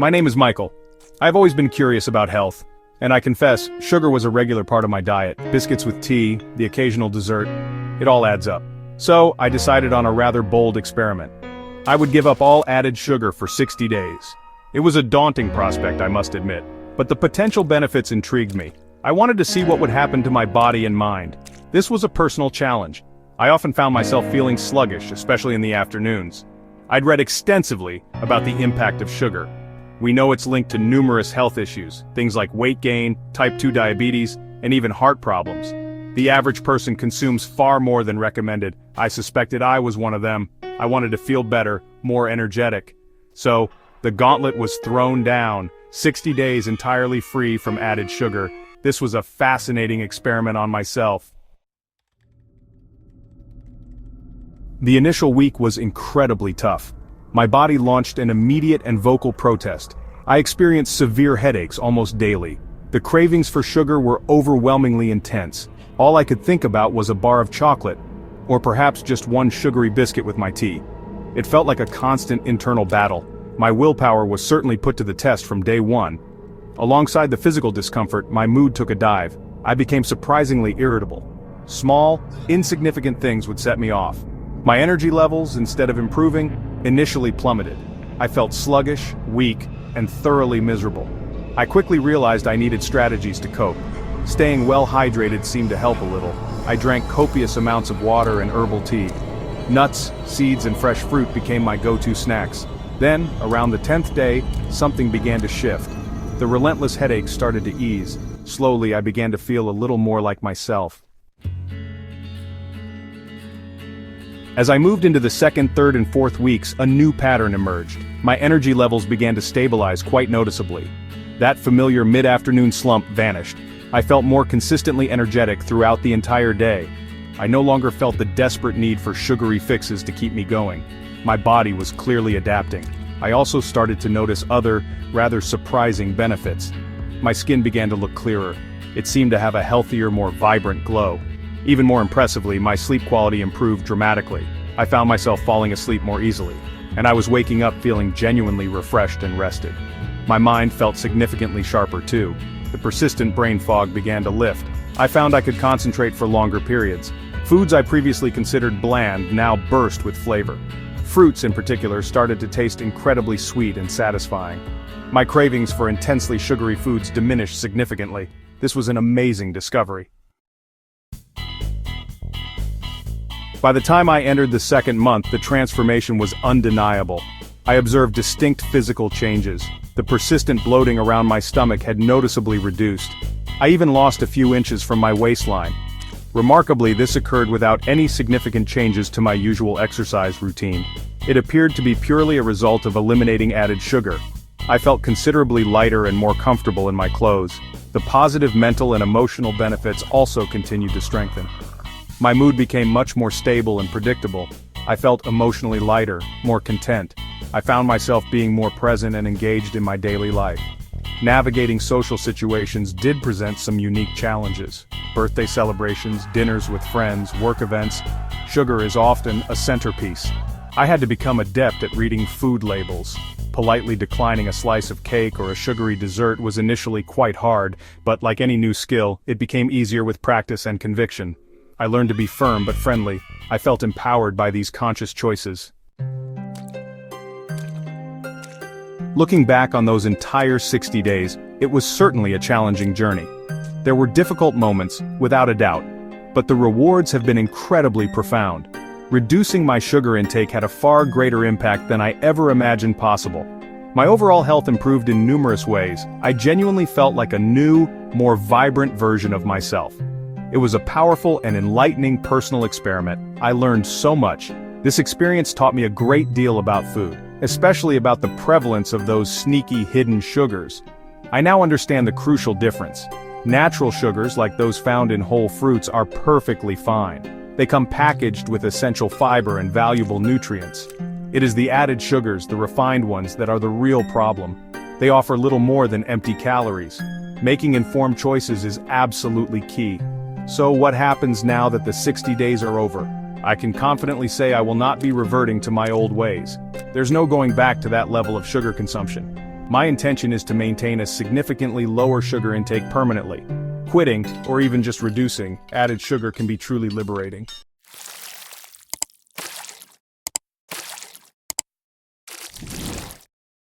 My name is Michael. I've always been curious about health, and I confess, sugar was a regular part of my diet. Biscuits with tea, the occasional dessert, it all adds up. So, I decided on a rather bold experiment. I would give up all added sugar for 60 days. It was a daunting prospect, I must admit, but the potential benefits intrigued me. I wanted to see what would happen to my body and mind. This was a personal challenge. I often found myself feeling sluggish, especially in the afternoons. I'd read extensively about the impact of sugar. We know it's linked to numerous health issues, things like weight gain, type 2 diabetes, and even heart problems. The average person consumes far more than recommended. I suspected I was one of them. I wanted to feel better, more energetic. So, the gauntlet was thrown down, 60 days entirely free from added sugar. This was a fascinating experiment on myself. The initial week was incredibly tough. My body launched an immediate and vocal protest. I experienced severe headaches almost daily. The cravings for sugar were overwhelmingly intense. All I could think about was a bar of chocolate, or perhaps just one sugary biscuit with my tea. It felt like a constant internal battle. My willpower was certainly put to the test from day one. Alongside the physical discomfort, my mood took a dive. I became surprisingly irritable. Small, insignificant things would set me off. My energy levels, instead of improving, initially plummeted. I felt sluggish, weak, and thoroughly miserable. I quickly realized I needed strategies to cope. Staying well hydrated seemed to help a little. I drank copious amounts of water and herbal tea. Nuts, seeds, and fresh fruit became my go-to snacks. Then, around the 10th day, something began to shift. The relentless headaches started to ease. Slowly, I began to feel a little more like myself. As I moved into the second, third, and fourth weeks, a new pattern emerged. My energy levels began to stabilize quite noticeably. That familiar mid-afternoon slump vanished. I felt more consistently energetic throughout the entire day. I no longer felt the desperate need for sugary fixes to keep me going. My body was clearly adapting. I also started to notice other, rather surprising benefits. My skin began to look clearer. It seemed to have a healthier, more vibrant glow. Even more impressively, my sleep quality improved dramatically. I found myself falling asleep more easily, and I was waking up feeling genuinely refreshed and rested. My mind felt significantly sharper too. The persistent brain fog began to lift. I found I could concentrate for longer periods. Foods I previously considered bland now burst with flavor. Fruits in particular started to taste incredibly sweet and satisfying. My cravings for intensely sugary foods diminished significantly. This was an amazing discovery. By the time I entered the second month, the transformation was undeniable. I observed distinct physical changes. The persistent bloating around my stomach had noticeably reduced. I even lost a few inches from my waistline. Remarkably, this occurred without any significant changes to my usual exercise routine. It appeared to be purely a result of eliminating added sugar. I felt considerably lighter and more comfortable in my clothes. The positive mental and emotional benefits also continued to strengthen. My mood became much more stable and predictable. I felt emotionally lighter, more content. I found myself being more present and engaged in my daily life. Navigating social situations did present some unique challenges. Birthday celebrations, dinners with friends, work events. Sugar is often a centerpiece. I had to become adept at reading food labels. Politely declining a slice of cake or a sugary dessert was initially quite hard, but like any new skill, it became easier with practice and conviction. I learned to be firm but friendly. I felt empowered by these conscious choices. Looking back on those entire 60 days, it was certainly a challenging journey. There were difficult moments, without a doubt, but the rewards have been incredibly profound. Reducing my sugar intake had a far greater impact than I ever imagined possible. My overall health improved in numerous ways. I genuinely felt like a new, more vibrant version of myself. It was a powerful and enlightening personal experiment. I learned so much. This experience taught me a great deal about food, especially about the prevalence of those sneaky hidden sugars. I now understand the crucial difference. Natural sugars, like those found in whole fruits, are perfectly fine. They come packaged with essential fiber and valuable nutrients. It is the added sugars, the refined ones, that are the real problem. They offer little more than empty calories. Making informed choices is absolutely key. So what happens now that the 60 days are over? I can confidently say I will not be reverting to my old ways. There's no going back to that level of sugar consumption. My intention is to maintain a significantly lower sugar intake permanently. Quitting, or even just reducing, added sugar can be truly liberating.